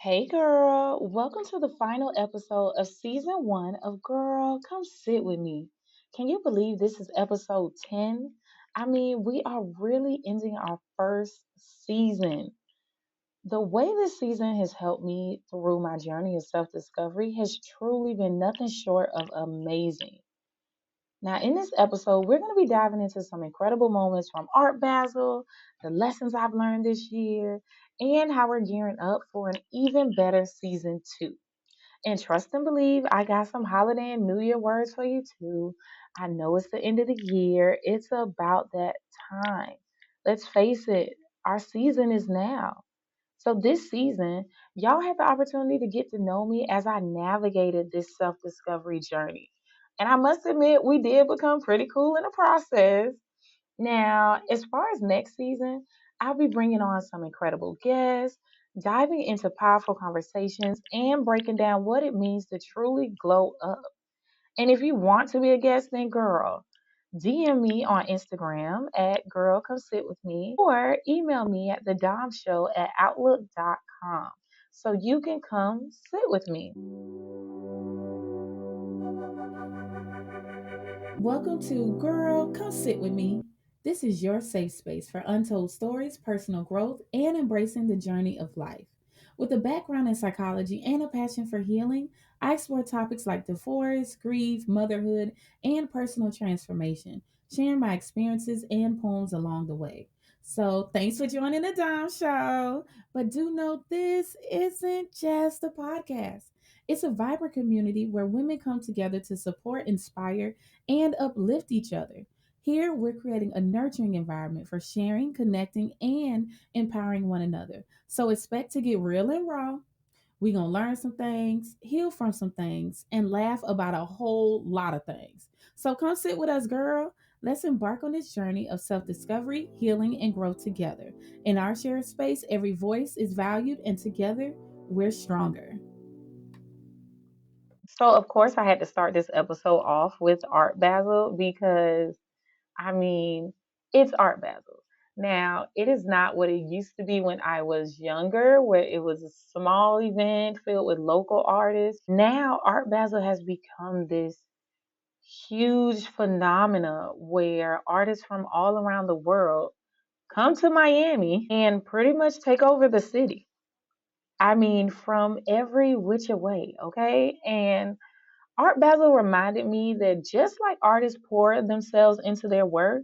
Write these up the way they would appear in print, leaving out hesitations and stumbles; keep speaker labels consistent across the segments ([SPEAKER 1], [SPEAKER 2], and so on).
[SPEAKER 1] Hey girl, welcome to the final episode of season one of Girl, Come Sit With Me. Can you believe this is episode 10? I mean, we are really ending our first season. The way this season has helped me through my journey of self discovery has truly been nothing short of amazing. Now, in this episode, we're going to be diving into some incredible moments from Art Basel, the lessons I've learned this year, and how we're gearing up for an even better season two. And trust and believe, I got some holiday and New Year words for you too. I know it's the end of the year, it's about that time. Let's face it, our season is now. So, this season, y'all had the opportunity to get to know me as I navigated this self discovery journey. And I must admit, we did become pretty cool in the process. Now, as far as next season, I'll be bringing on some incredible guests, diving into powerful conversations, and breaking down what it means to truly glow up. And if you want to be a guest, then girl, DM me on Instagram at Girl Come Sit With Me or email me at TheDomShow at Outlook.com so you can come sit with me.
[SPEAKER 2] Welcome to Girl, Come Sit With Me. This is your safe space for untold stories, personal growth, and embracing the journey of life. With a background in psychology and a passion for healing, I explore topics like divorce, grief, motherhood, and personal transformation, sharing my experiences and poems along the way. So, thanks for joining the Dom Show. But do note this isn't just a podcast. It's a vibrant community where women come together to support, inspire, and uplift each other. Here, we're creating a nurturing environment for sharing, connecting, and empowering one another. So expect to get real and raw. We're going to learn some things, heal from some things, and laugh about a whole lot of things. So come sit with us, girl. Let's embark on this journey of self discovery, healing, and growth together. In our shared space, every voice is valued, and together, we're stronger.
[SPEAKER 1] So, of course, I had to start this episode off with Art Basel because I mean, it's Art Basel. Now, it is not what it used to be when I was younger, where it was a small event filled with local artists. Now, Art Basel has become this huge phenomena where artists from all around the world come to Miami and pretty much take over the city. I mean, from every which way, okay? And Art Basel reminded me that just like artists pour themselves into their work,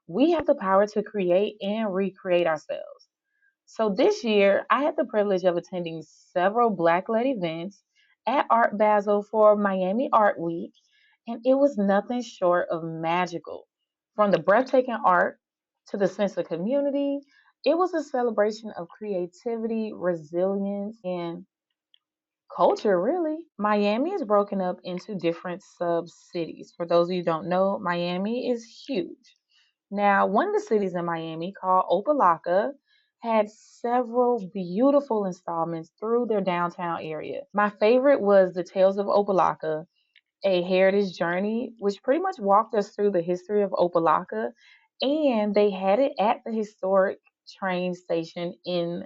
[SPEAKER 1] we have the power to create and recreate ourselves. So this year, I had the privilege of attending several Black led events at Art Basel for Miami Art Week, and it was nothing short of magical. From the breathtaking art to the sense of community, it was a celebration of creativity, resilience, and culture, really. Miami is broken up into different sub cities. For those of you who don't know, Miami is huge. Now, one of the cities in Miami called Opelika had several beautiful installments through their downtown area. My favorite was the Tales of Opelika, a heritage journey, which pretty much walked us through the history of Opelika, and they had it at the historic train station in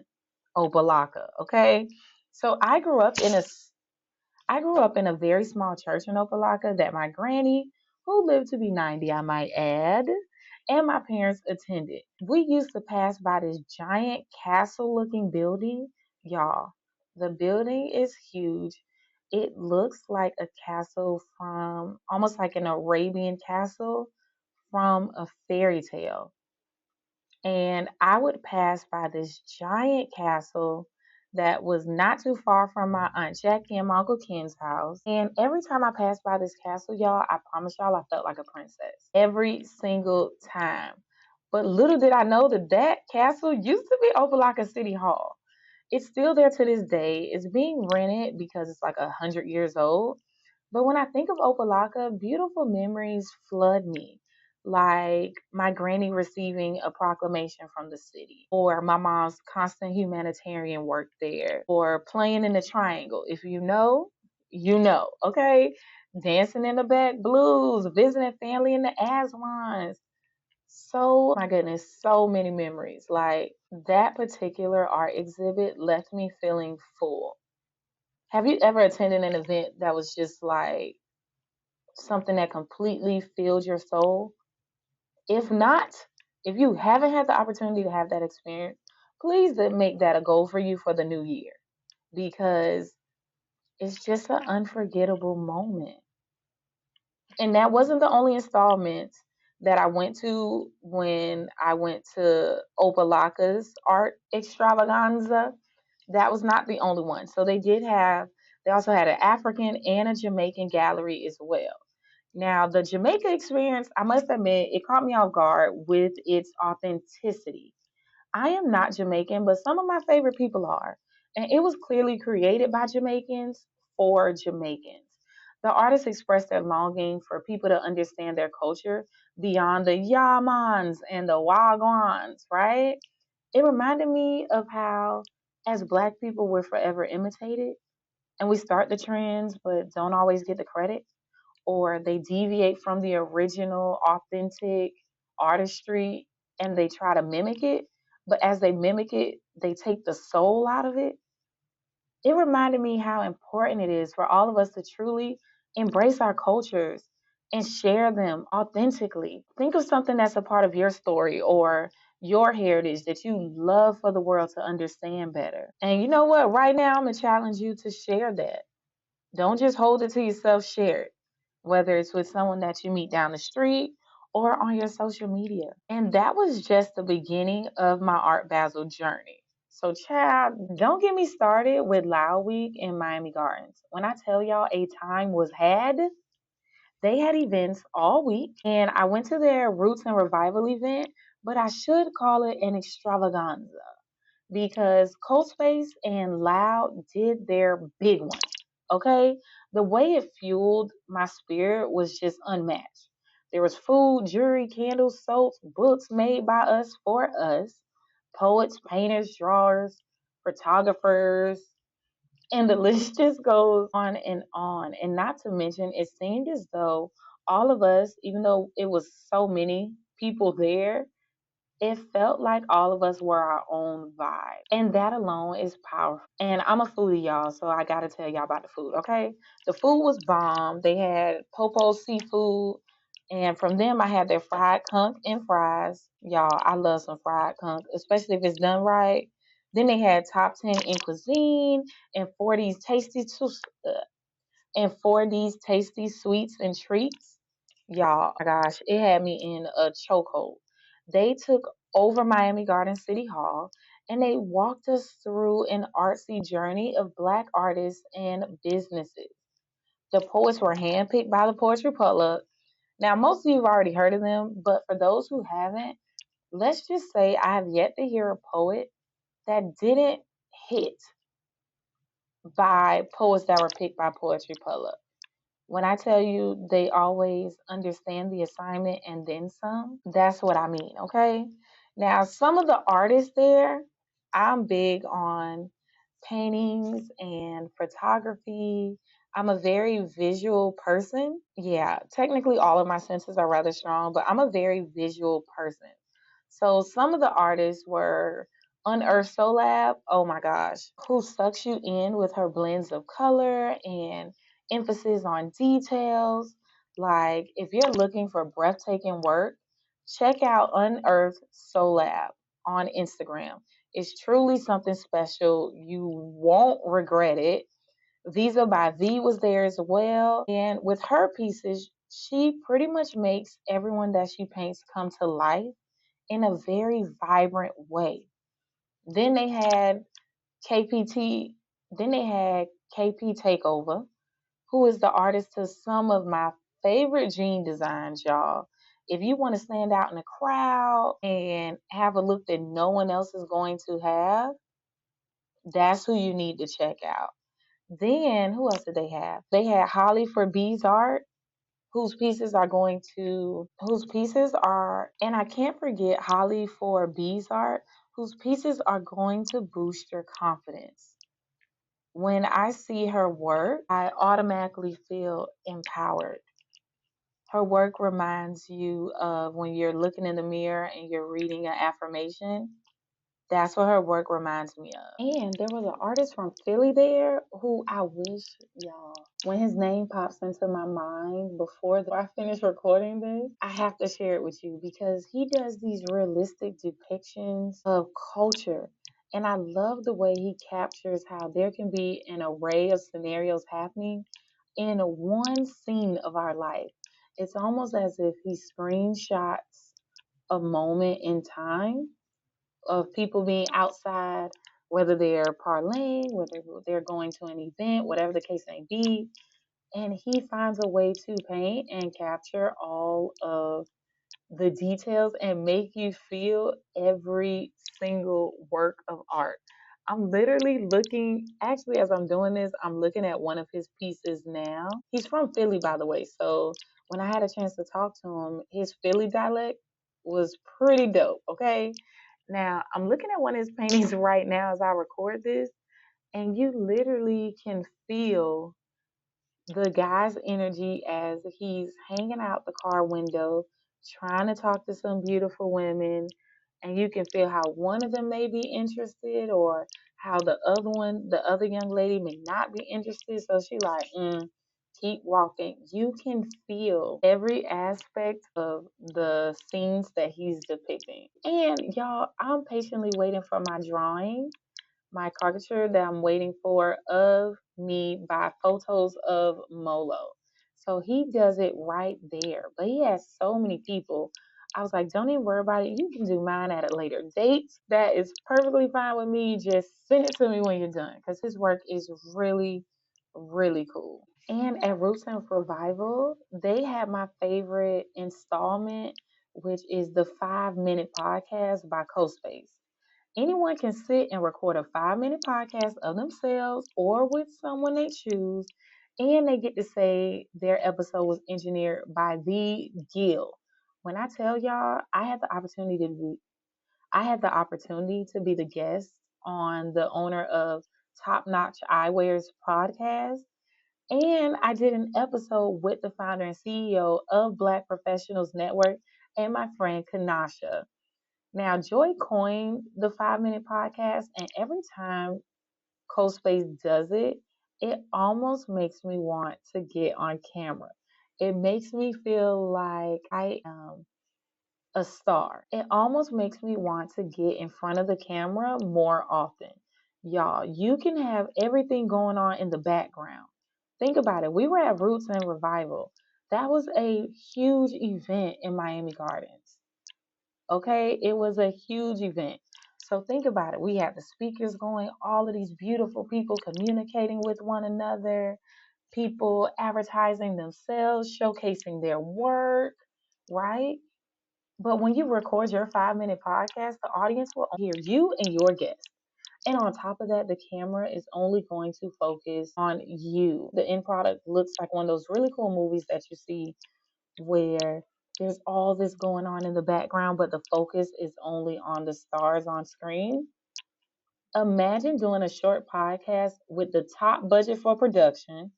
[SPEAKER 1] Opelika. Okay, so I grew up in a very small church in Opelika that my granny, who lived to be 90, I might add, and my parents attended. We used to pass by this giant castle looking building. Y'all, the building is huge. It looks like a castle from almost like an Arabian castle from a fairy tale. And I would pass by this giant castle that was not too far from my Aunt Jackie and my Uncle Ken's house. And every time I passed by this castle, y'all, I promise y'all I felt like a princess. Every single time. But little did I know that that castle used to be Opelika City Hall. It's still there to this day. It's being rented because it's like 100 years old. But when I think of Opelika, beautiful memories flood me. Like my granny receiving a proclamation from the city, or my mom's constant humanitarian work there, or playing in the triangle. If you know, you know, okay? Dancing in the back blues, visiting family in the Aswans. So, my goodness, so many memories. Like that particular art exhibit left me feeling full. Have you ever attended an event that was just like something that completely filled your soul? If not, if you haven't had the opportunity to have that experience, please make that a goal for you for the new year because it's just an unforgettable moment. And that wasn't the only installment that I went to when I went to Opalaka's art extravaganza. That was not the only one. So they also had an African and a Jamaican gallery as well. Now, the Jamaica experience, I must admit, it caught me off guard with its authenticity. I am not Jamaican, but some of my favorite people are. And it was clearly created by Jamaicans for Jamaicans. The artists expressed their longing for people to understand their culture beyond the yamans and the wagwans, right? It reminded me of how, as Black people, we're forever imitated and we start the trends but don't always get the credit, or they deviate from the original authentic artistry and they try to mimic it, but as they mimic it they take the soul out of it. It reminded me how important it is for all of us to truly embrace our cultures and share them authentically. Think of something that's a part of your story or your heritage that you love for the world to understand better. And you know what, right now I'm going to challenge you to share that. Don't just hold it to yourself, share it, whether it's with someone that you meet down the street or on your social media. And that was just the beginning of my Art Basel journey. So, child, don't get me started with Loud Week in Miami Gardens. When I tell y'all a time was had, they had events all week, and I went to their Roots and Revival event, but I should call it an extravaganza because Cold Space and Loud did their big one. Okay? The way it fueled my spirit was just unmatched. There was food, jewelry, candles, soaps, books made by us for us, poets, painters, drawers, photographers, and the list just goes on and on. And not to mention, it seemed as though all of us, even though it was so many people there, it felt like all of us were our own vibe. And that alone is powerful. And I'm a foodie, y'all, so I gotta tell y'all about the food, okay? The food was bomb. They had Popo seafood. And from them, I had their fried conch and fries. Y'all, I love some fried conch, especially if it's done right. Then they had top 10 in cuisine and 40s tasty and for these tasty sweets and treats, y'all, oh my gosh, it had me in a chokehold. They took over Miami Garden City Hall and they walked us through an artsy journey of Black artists and businesses. The poets were handpicked by the Poetry Republic. Now, most of you have already heard of them, but for those who haven't, let's just say I have yet to hear a poet that didn't hit by poets that were picked by Poetry Republic. When I tell you they always understand the assignment and then some, that's what I mean, okay? Now, some of the artists there, I'm big on paintings and photography. I'm a very visual person. Yeah, technically all of my senses are rather strong, but I'm a very visual person. So some of the artists were Unearthed Solab, oh my gosh, who sucks you in with her blends of color and emphasis on details. Like, if you're looking for breathtaking work, check out Unearthed Solab on Instagram. It's truly something special. You won't regret it. Visa by V was there as well. And with her pieces, she pretty much makes everyone that she paints come to life in a very vibrant way. Then they had KPT, then they had KP Takeover, who is the artist to some of my favorite jean designs, y'all. If you want to stand out in the crowd and have a look that no one else is going to have, that's who you need to check out. Then who else did they have? They had Holly for Bees Art, whose pieces are, and I can't forget Holly for Bees Art, whose pieces are going to boost your confidence. When I see her work, I automatically feel empowered. Her work reminds you of when you're looking in the mirror and you're reading an affirmation. That's what her work reminds me of. And there was an artist from Philly there who I wish y'all, when his name pops into my mind before I finish recording this, I have to share it with you because he does these realistic depictions of culture. And I love the way he captures how there can be an array of scenarios happening in one scene of our life. It's almost as if he screenshots a moment in time of people being outside, whether they're parlaying, whether they're going to an event, whatever the case may be. And he finds a way to paint and capture all of the details and make you feel every single work of art. I'm literally looking, actually, as I'm doing this, I'm looking at one of his pieces now. He's from Philly, by the way. So when I had a chance to talk to him, his Philly dialect was pretty dope. Okay. Now I'm looking at one of his paintings right now as I record this, and you literally can feel the guy's energy as he's hanging out the car window, trying to talk to some beautiful women, and you can feel how one of them may be interested, or how the other young lady may not be interested. So she like, keep walking. You can feel every aspect of the scenes that he's depicting. And y'all, I'm patiently waiting for my caricature that I'm waiting for of me by photos of Molo. So he does it right there. But he has so many people. I was like, don't even worry about it. You can do mine at a later date. That is perfectly fine with me. Just send it to me when you're done. Because his work is really, really cool. And at Roots and Revival, they had my favorite installment, which is the 5 minute podcast by CoSpace. Anyone can sit and record a 5 minute podcast of themselves or with someone they choose, and they get to say their episode was engineered by the Gill. When I tell y'all, I had the opportunity to be the guest on the owner of Top Notch Eyewear's podcast, and I did an episode with the founder and CEO of Black Professionals Network and my friend Kanasha. Now, Joy coined the 5 minute podcast, and every time CoSpace does it, it almost makes me want to get on camera. It makes me feel like I am a star. It almost makes me want to get in front of the camera more often. Y'all, you can have everything going on in the background. Think about it. We were at Roots and Revival. That was a huge event in Miami Gardens. Okay, it was a huge event. So think about it. We had the speakers going, all of these beautiful people communicating with one another, people advertising themselves, showcasing their work, right? But when you record your 5 minute podcast, the audience will hear you and your guest. And on top of that, the camera is only going to focus on you. The end product looks like one of those really cool movies that you see where there's all this going on in the background, but the focus is only on the stars on screen. Imagine doing a short podcast with the top budget for production,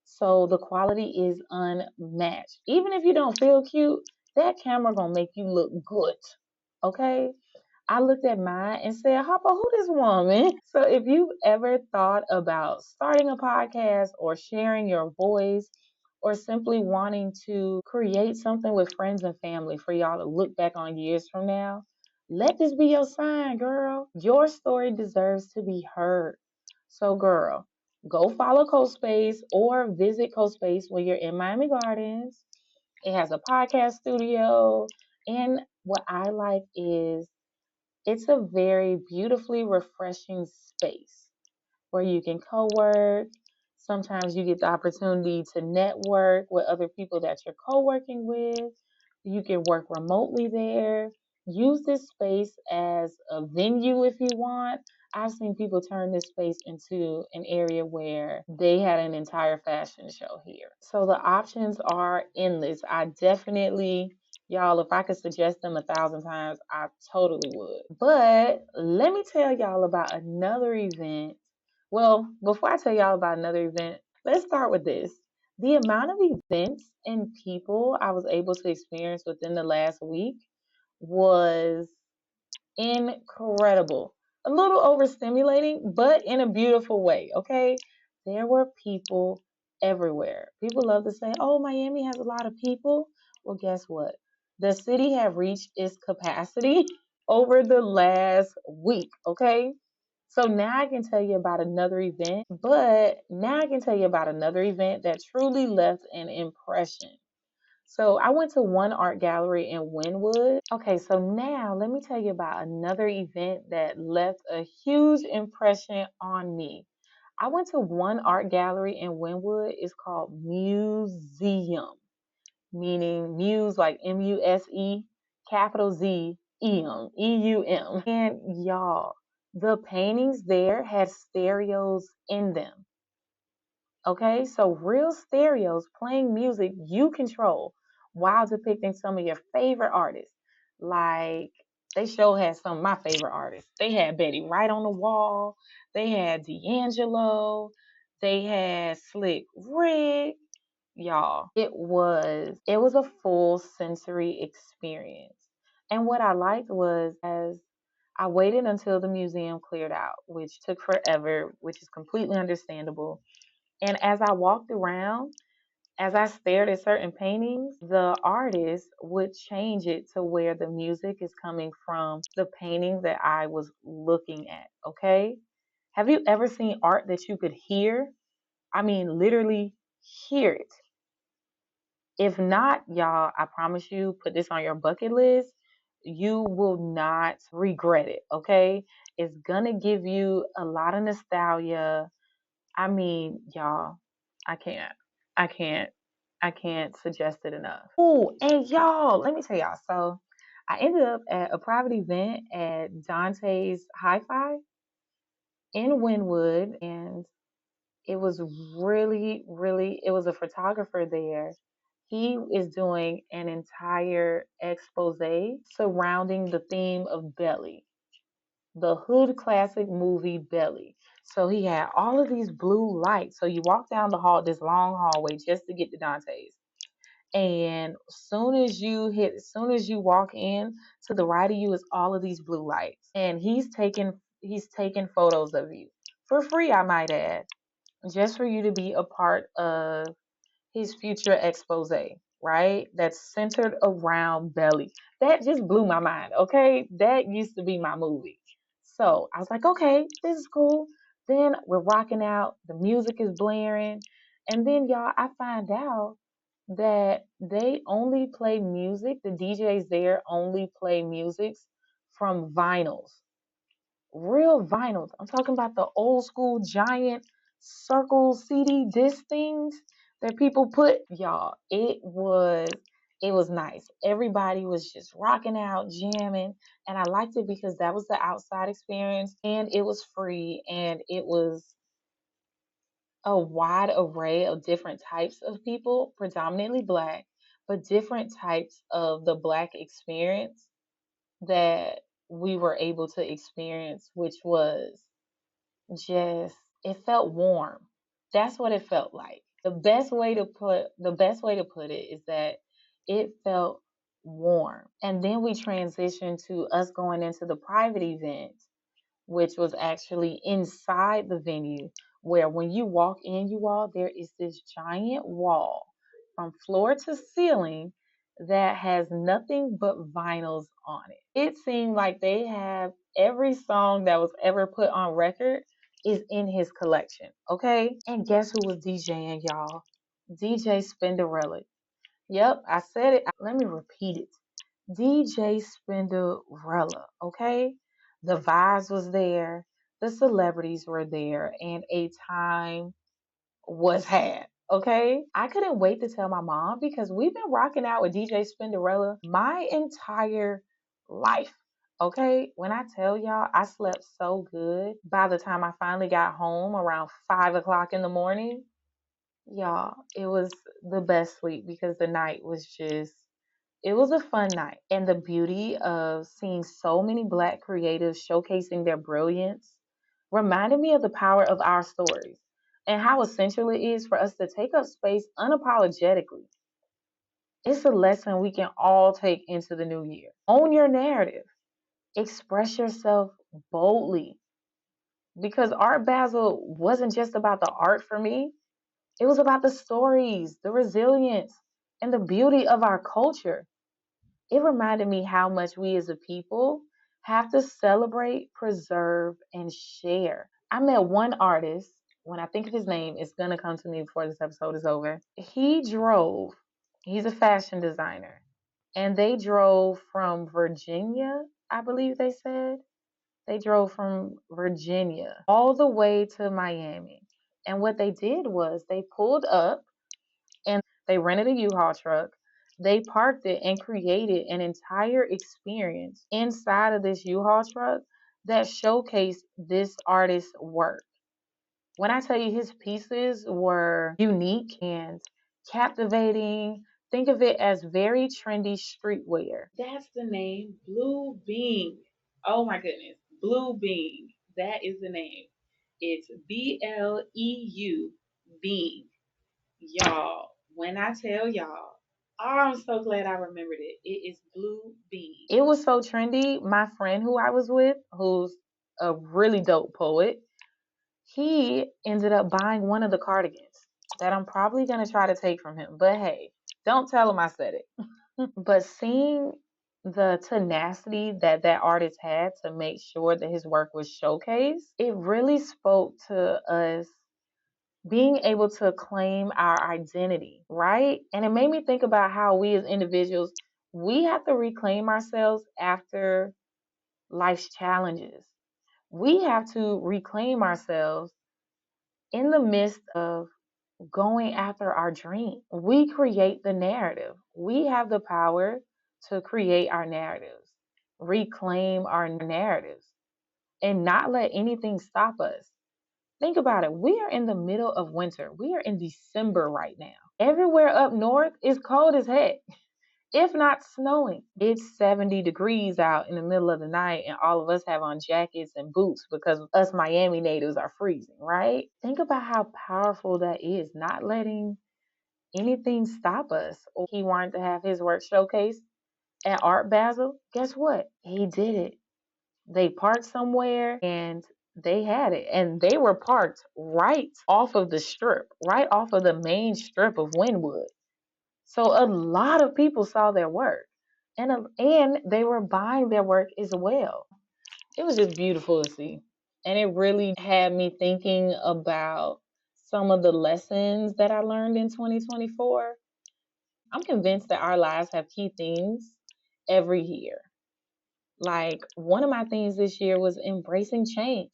[SPEAKER 1] so the quality is unmatched. Even if you don't feel cute, that camera gonna make you look good. Okay? I looked at mine and said, Hoppa, who this woman? So if you've ever thought about starting a podcast or sharing your voice or simply wanting to create something with friends and family for y'all to look back on years from now, let this be your sign, girl. Your story deserves to be heard. So, girl, go follow CoSpace or visit CoSpace when you're in Miami Gardens. It has a podcast studio. And what I like is it's a very beautifully refreshing space where you can co-work. Sometimes you get the opportunity to network with other people that you're co-working with. You can work remotely there. Use this space as a venue if you want. I've seen people turn this space into an area where they had an entire fashion show here. So the options are endless. I definitely, y'all, if I could suggest them 1,000 times, I totally would. But let me tell y'all about another event. Well, before I tell y'all about another event, let's start with this. The amount of events and people I was able to experience within the last week was Incredible. A little overstimulating, but in a beautiful way, okay? There were people everywhere. People love to say, oh, Miami has a lot of people. Well, guess what? The city have reached its capacity over the last week, okay? So now I can tell you about another event, but now I can tell you about another event that truly left an impression. So I went to one art gallery in Wynwood. Okay, so now let me tell you about another event that left a huge impression on me. I went to one art gallery in Wynwood. It's called Museum, meaning muse like Muse, capital Z, EUM. And y'all, the paintings there had stereos in them. Okay, so real stereos playing music you control while depicting some of your favorite artists. Like they show had some of my favorite artists. They had Betty Wright on the wall. They had D'Angelo. They had Slick Rick. Y'all, it was a full sensory experience. And what I liked was as I waited until the museum cleared out, which took forever, which is completely understandable. And as I walked around, as I stared at certain paintings, the artist would change it to where the music is coming from the painting that I was looking at. Okay. Have you ever seen art that you could hear? I mean, literally hear it. If not, y'all, I promise you, put this on your bucket list. You will not regret it. Okay. It's going to give you a lot of nostalgia. I mean, y'all, I can't, I can't, I can't suggest it enough. Oh, and y'all, let me tell y'all. So, I ended up at a private event at Dante's Hi-Fi in Wynwood, and it was really, really. It was a photographer there. He is doing an entire expose surrounding the theme of belly, the hood classic movie Belly. So he had all of these blue lights. So you walk down the hall, this long hallway, just to get to Dante's. And soon as you walk in, to the right of you is all of these blue lights. And he's taking photos of you for free, I might add, just for you to be a part of his future expose, right? That's centered around belly. That just blew my mind, okay? That used to be my movie. So I was like, okay, this is cool. Then we're rocking out, the music is blaring. And then, y'all, I find out that they only play music, the DJs there only play musics from vinyls, real vinyls. I'm talking about the old school giant circle CD disc things that people put. Y'all, it was nice. Everybody was just rocking out, jamming, and I liked it because that was the outside experience and it was free and it was a wide array of different types of people, predominantly black, but different types of the black experience that we were able to experience, which was just it felt warm. That's what it felt like. The best way to put it is that it felt warm. And then we transitioned to us going into the private event, which was actually inside the venue, where when you walk in, you all, there is this giant wall from floor to ceiling that has nothing but vinyls on it. It seemed like they have every song that was ever put on record is in his collection, okay? And guess who was DJing, y'all? DJ Spinderella. Yep, I said it. Let me repeat it. DJ Spinderella, okay? The vibes was there, the celebrities were there, and a time was had. Okay, I couldn't wait to tell my mom because we've been rocking out with DJ Spinderella my entire life. Okay, when I tell y'all, I slept so good by the time I finally got home around 5 o'clock in the morning. Y'all, it was the best sleep because the night was just it was a fun night. And the beauty of seeing so many Black creatives showcasing their brilliance reminded me of the power of our stories and how essential it is for us to take up space unapologetically. It's a lesson we can all take into the new year. Own your narrative. express yourself boldly. Because Art Basel wasn't just about the art for me, it was about the stories, the resilience, and the beauty of our culture. It reminded me how much we as a people have to celebrate, preserve, and share. I met one artist. When I think of his name, it's going to come to me before this episode is over. He's a fashion designer, and they drove from Virginia, I believe they said. They drove from Virginia all the way to Miami. And what they did was they pulled up and they rented a U-Haul truck. They parked it and created an entire experience inside of this U-Haul truck that showcased this artist's work. When I tell you his pieces were unique and captivating, think of it as very trendy streetwear. That's the name, Blue Being. Oh my goodness, Blue Being. That is the name. It's BLEU Being. Y'all, when I tell y'all, oh, I'm so glad I remembered it. It is Blue Bean. It was so trendy. My friend who I was with, who's a really dope poet, he ended up buying one of the cardigans that I'm probably going to try to take from him. But hey, don't tell him I said it. But seeing the tenacity that that artist had to make sure that his work was showcased, it really spoke to us being able to claim our identity, right? And it made me think about how we as individuals, we have to reclaim ourselves after life's challenges. We have to reclaim ourselves in the midst of going after our dream. We create the narrative. We have the power to create our narratives, reclaim our narratives, and not let anything stop us. Think about it. We are in the middle of winter. We are in December right now. Everywhere up north is cold as heck, if not snowing. It's 70 degrees out in the middle of the night, and all of us have on jackets and boots because us Miami natives are freezing, right? Think about how powerful that is, not letting anything stop us. Or he wanted to have his work showcased at Art Basel. Guess what? He did it. They parked somewhere and they had it. And they were parked right off of the strip, right off of the main strip of Wynwood. So a lot of people saw their work. And they were buying their work as well. It was just beautiful to see. And it really had me thinking about some of the lessons that I learned in 2024. I'm convinced that our lives have key themes every year. Like one of my themes this year was embracing change.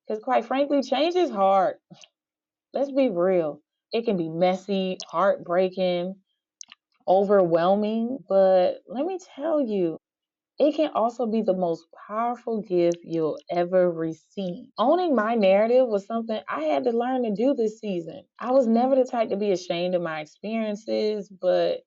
[SPEAKER 1] Because quite frankly, change is hard. Let's be real. It can be messy, heartbreaking, overwhelming, but let me tell you, it can also be the most powerful gift you'll ever receive. Owning my narrative was something I had to learn to do this season. I was never the type to be ashamed of my experiences, but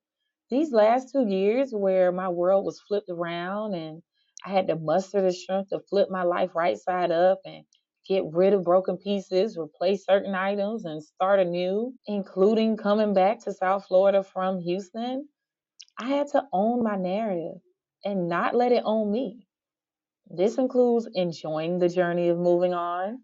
[SPEAKER 1] these last 2 years where my world was flipped around and I had to muster the strength to flip my life right side up and get rid of broken pieces, replace certain items, and start anew, including coming back to South Florida from Houston, I had to own my narrative and not let it own me. This includes enjoying the journey of moving on,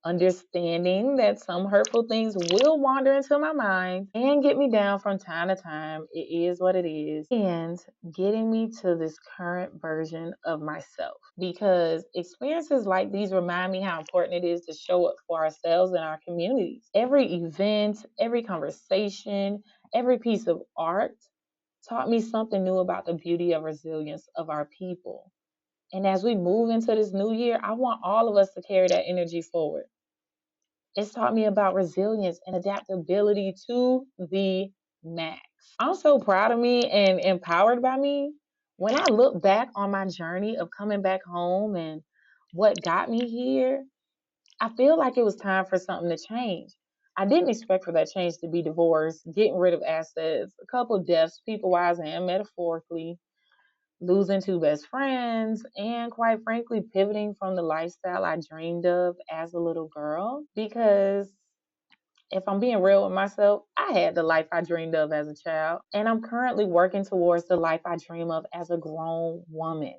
[SPEAKER 1] understanding that some hurtful things will wander into my mind and get me down from time to time. It is what it is. And getting me to this current version of myself. Because experiences like these remind me how important it is to show up for ourselves and our communities. Every event, every conversation, every piece of art taught me something new about the beauty of resilience of our people. And as we move into this new year, I want all of us to carry that energy forward. It's taught me about resilience and adaptability to the max. I'm so proud of me and empowered by me. When I look back on my journey of coming back home and what got me here, I feel like it was time for something to change. I didn't expect for that change to be divorce, getting rid of assets, a couple of deaths, people wise and metaphorically, losing two best friends, and quite frankly, pivoting from the lifestyle I dreamed of as a little girl. Because if I'm being real with myself, I had the life I dreamed of as a child, and I'm currently working towards the life I dream of as a grown woman.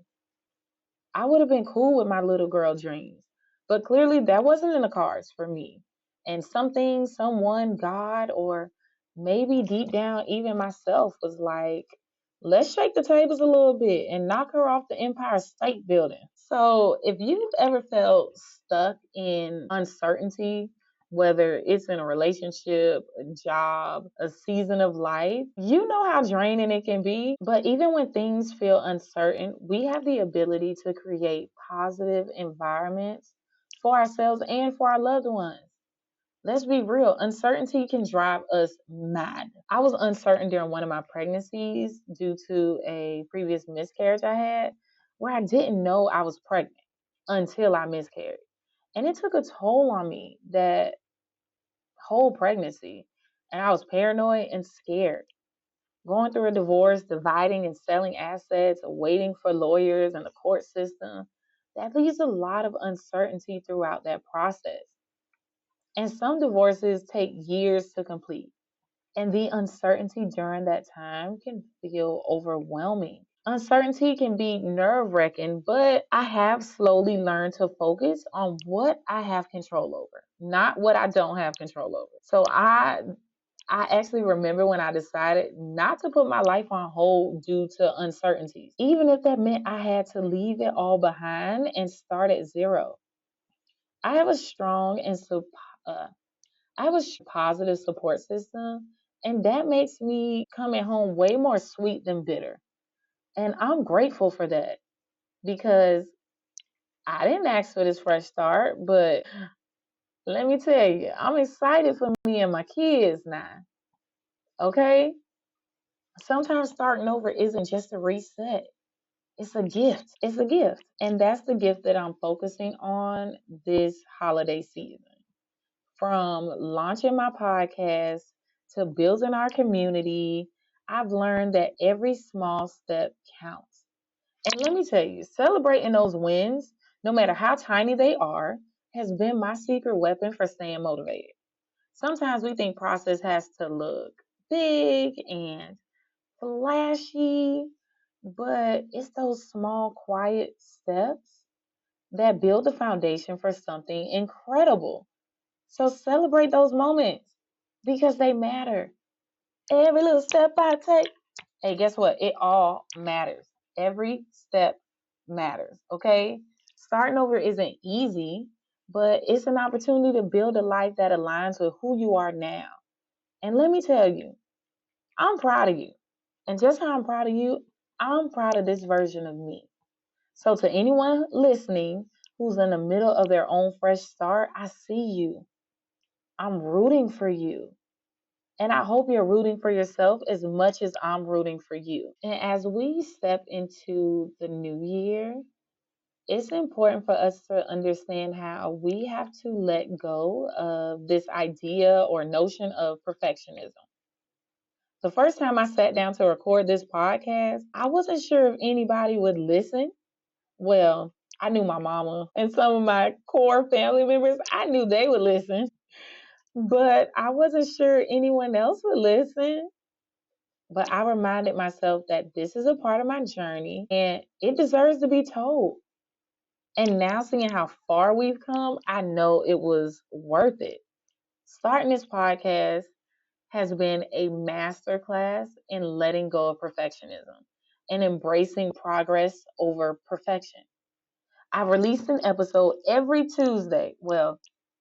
[SPEAKER 1] I would have been cool with my little girl dreams. But clearly, that wasn't in the cards for me. And something, someone, God, or maybe deep down, even myself was like, let's shake the tables a little bit and knock her off the Empire State Building. So, if you've ever felt stuck in uncertainty, whether it's in a relationship, a job, a season of life, you know how draining it can be. But even when things feel uncertain, we have the ability to create positive environments for ourselves and for our loved ones. Let's be real, uncertainty can drive us mad. I was uncertain during one of my pregnancies due to a previous miscarriage I had where I didn't know I was pregnant until I miscarried. And it took a toll on me that whole pregnancy. And I was paranoid and scared. Going through a divorce, dividing and selling assets, waiting for lawyers and the court system, that leaves a lot of uncertainty throughout that process. And some divorces take years to complete. And the uncertainty during that time can feel overwhelming. Uncertainty can be nerve wracking, but I have slowly learned to focus on what I have control over, not what I don't have control over. So I actually remember when I decided not to put my life on hold due to uncertainties, even if that meant I had to leave it all behind and start at zero. I have a strong and uh, I have a positive support system, and that makes me coming home way more sweet than bitter. And I'm grateful for that because I didn't ask for this fresh start, but let me tell you, I'm excited for me and my kids now. Okay? Sometimes starting over isn't just a reset, it's a gift. It's a gift. And that's the gift that I'm focusing on this holiday season. From launching my podcast to building our community, I've learned that every small step counts. And let me tell you, celebrating those wins, no matter how tiny they are, has been my secret weapon for staying motivated. Sometimes we think process has to look big and flashy, but it's those small, quiet steps that build the foundation for something incredible. So celebrate those moments because they matter. Every little step I take, hey, guess what? It all matters. Every step matters, okay? Starting over isn't easy, but it's an opportunity to build a life that aligns with who you are now. And let me tell you, I'm proud of you. And just how I'm proud of you, I'm proud of this version of me. So, to anyone listening who's in the middle of their own fresh start, I see you. I'm rooting for you. And I hope you're rooting for yourself as much as I'm rooting for you. And as we step into the new year, it's important for us to understand how we have to let go of this idea or notion of perfectionism. The first time I sat down to record this podcast, I wasn't sure if anybody would listen. Well, I knew my mama and some of my core family members, I knew they would listen, but I wasn't sure anyone else would listen. But I reminded myself that this is a part of my journey and it deserves to be told. And now seeing how far we've come, I know it was worth it. Starting this podcast has been a masterclass in letting go of perfectionism and embracing progress over perfection. I released an episode every Tuesday. Well,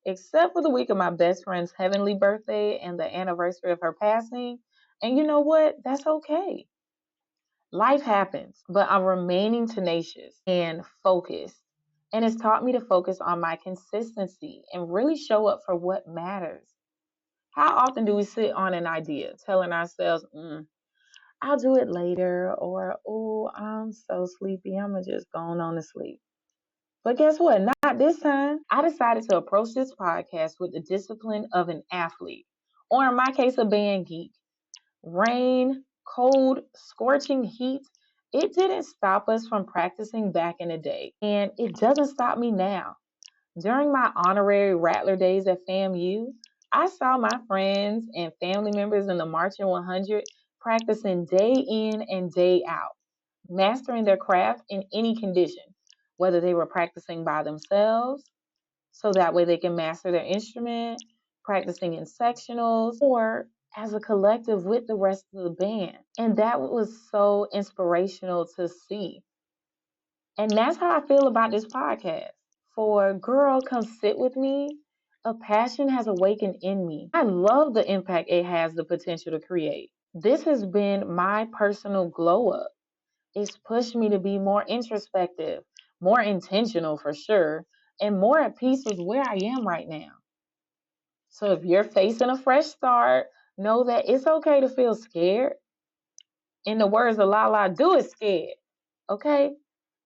[SPEAKER 1] except for the week of my best friend's heavenly birthday and the anniversary of her passing. And you know what? That's okay. Life happens, but I'm remaining tenacious and focused. And it's taught me to focus on my consistency and really show up for what matters. How often do we sit on an idea telling ourselves, I'll do it later, or, oh, I'm so sleepy, I'm just going on to sleep. But guess what? Not this time. I decided to approach this podcast with the discipline of an athlete, or in my case, a band geek. Rain, cold, scorching heat, it didn't stop us from practicing back in the day. And it doesn't stop me now. During my honorary Rattler days at FAMU, I saw my friends and family members in the Marching 100 practicing day in and day out, mastering their craft in any condition. whether they were practicing by themselves so that way they can master their instrument, practicing in sectionals, or as a collective with the rest of the band. And that was so inspirational to see. And that's how I feel about this podcast. For Girl, Come Sit With Me, a passion has awakened in me. I love the impact it has the potential to create. This has been my personal glow up. It's pushed me to be more introspective, more intentional for sure, and more at peace with where I am right now. So if you're facing a fresh start, know that it's okay to feel scared. In the words of Lala, do it scared. Okay?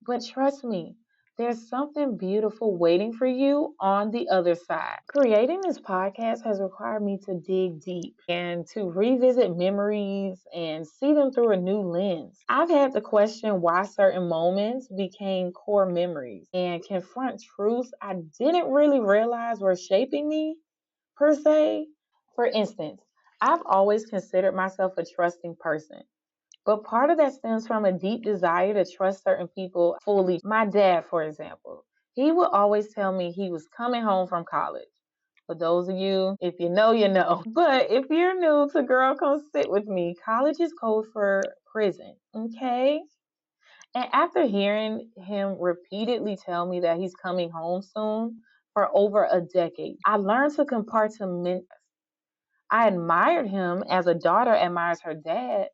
[SPEAKER 1] But trust me, there's something beautiful waiting for you on the other side. Creating this podcast has required me to dig deep and to revisit memories and see them through a new lens. I've had to question why certain moments became core memories and confront truths I didn't really realize were shaping me, per se. For instance, I've always considered myself a trusting person. But part of that stems from a deep desire to trust certain people fully. My dad, for example, he would always tell me he was coming home from college. For those of you, if you know, you know. But if you're new to Girl Come Sit With Me, college is code for prison, okay? And after hearing him repeatedly tell me that he's coming home soon for over a decade, I learned to compartmentalize. I admired him as a daughter admires her dad,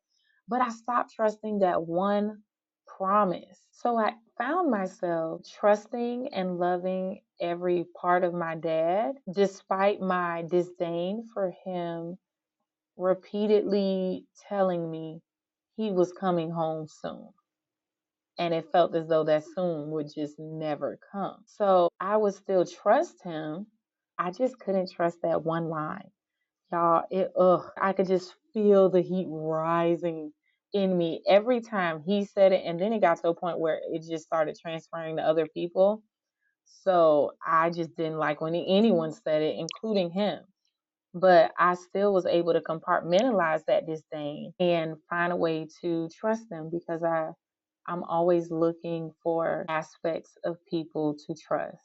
[SPEAKER 1] but I stopped trusting that one promise. So I found myself trusting and loving every part of my dad, despite my disdain for him repeatedly telling me he was coming home soon. And it felt as though that soon would just never come. So I would still trust him. I just couldn't trust that one line. Y'all, I could just feel the heat rising in me every time he said it. And then it got to a point where it just started transferring to other people. So I just didn't like when anyone said it, including him. But I still was able to compartmentalize that disdain and find a way to trust them because I'm always looking for aspects of people to trust,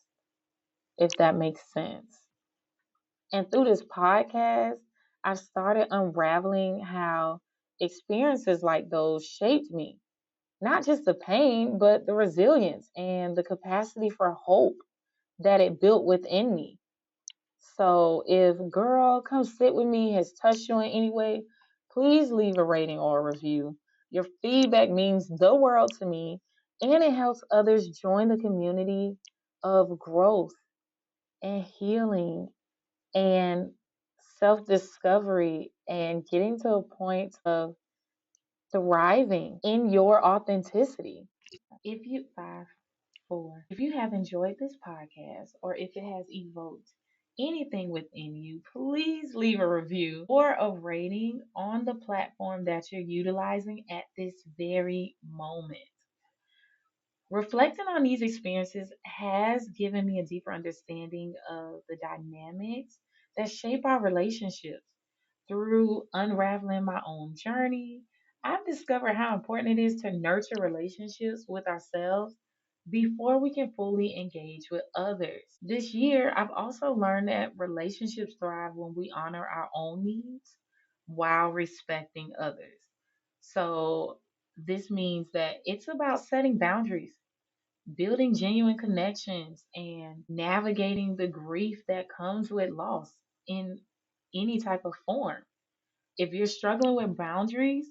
[SPEAKER 1] if that makes sense. And through this podcast, I've started unraveling how experiences like those shaped me. Not just the pain, but the resilience and the capacity for hope that it built within me. So if Girl Come Sit With Me has touched you in any way, please leave a rating or a review. Your feedback means the world to me and it helps others join the community of growth and healing and self discovery and getting to a point of thriving in your authenticity. If you five, four, if you have enjoyed this podcast or if it has evoked anything within you, please leave a review or a rating on the platform that you're utilizing at this very moment. Reflecting on these experiences has given me a deeper understanding of the dynamics that shape our relationships. Through unraveling my own journey, I've discovered how important it is to nurture relationships with ourselves before we can fully engage with others. This year, I've also learned that relationships thrive when we honor our own needs while respecting others. So, this means that it's about setting boundaries, building genuine connections, and navigating the grief that comes with loss in any type of form. If you're struggling with boundaries,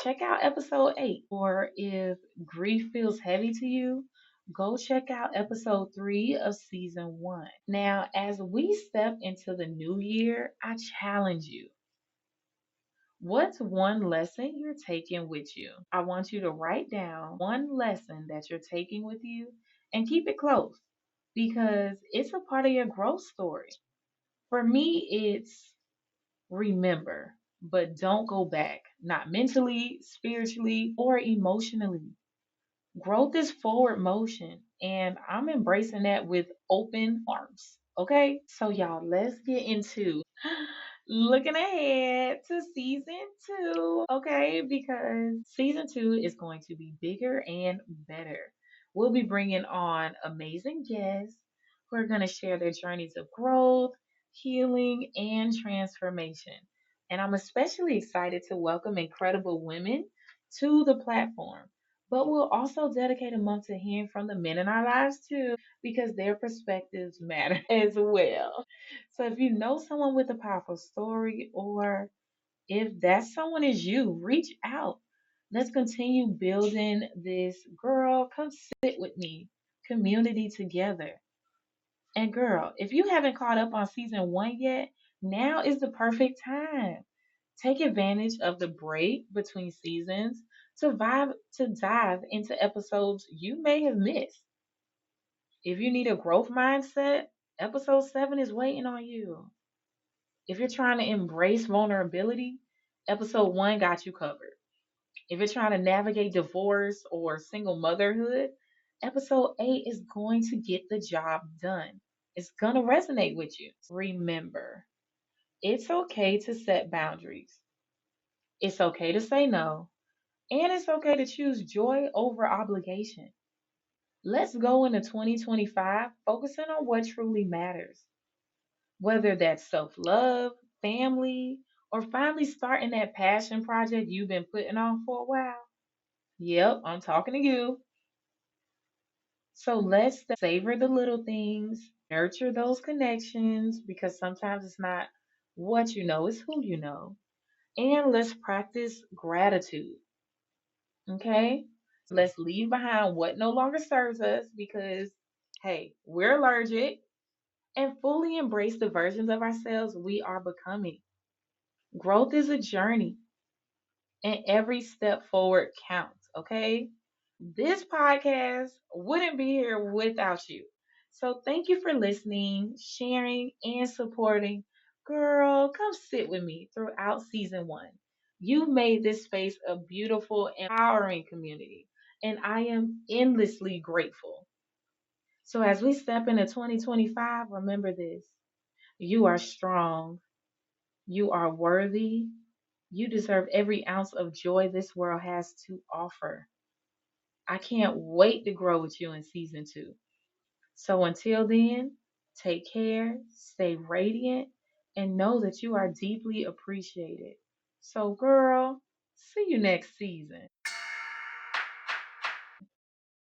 [SPEAKER 1] check out episode 8. Or if grief feels heavy to you, go check out episode 3 of season 1. Now, as we step into the new year, I challenge you. What's one lesson you're taking with you? I want you to write down one lesson that you're taking with you and keep it close because it's a part of your growth story. For me, it's remember, but don't go back, not mentally, spiritually, or emotionally. Growth is forward motion, and I'm embracing that with open arms. Okay, so y'all, let's get into looking ahead to season 2. Okay, because season 2 is going to be bigger and better. We'll be bringing on amazing guests who are going to share their journeys of growth, healing, and transformation. And I'm especially excited to welcome incredible women to the platform. But we'll also dedicate a month to hearing from the men in our lives too, because their perspectives matter as well. So if you know someone with a powerful story, or if that someone is you, reach out. Let's continue building this girl, come sit with me community together. And girl, if you haven't caught up on season 1 yet, now is the perfect time. Take advantage of the break between seasons to dive into episodes you may have missed. If you need a growth mindset, episode 7 is waiting on you. If you're trying to embrace vulnerability, episode 1 got you covered. If you're trying to navigate divorce or single motherhood, episode 8 is going to get the job done. It's going to resonate with you. Remember, it's okay to set boundaries. It's okay to say no. And it's okay to choose joy over obligation. Let's go into 2025 focusing on what truly matters, whether that's self love, family, or finally starting that passion project you've been putting on for a while. Yep, I'm talking to you. So let's savor the little things, nurture those connections, because sometimes it's not what you know, it's who you know. And let's practice gratitude. Okay? Let's leave behind what no longer serves us because, hey, we're allergic, and fully embrace the versions of ourselves we are becoming. Growth is a journey, and every step forward counts. Okay? This podcast wouldn't be here without you. So thank you for listening, sharing, and supporting. Girl, come sit with me throughout season 1. You made this space a beautiful, empowering community, and I am endlessly grateful. So as we step into 2025, remember this: you are strong, you are worthy, you deserve every ounce of joy this world has to offer. I can't wait to grow with you in season 2. So until then, take care, stay radiant, and know that you are deeply appreciated. So, girl, see you next season.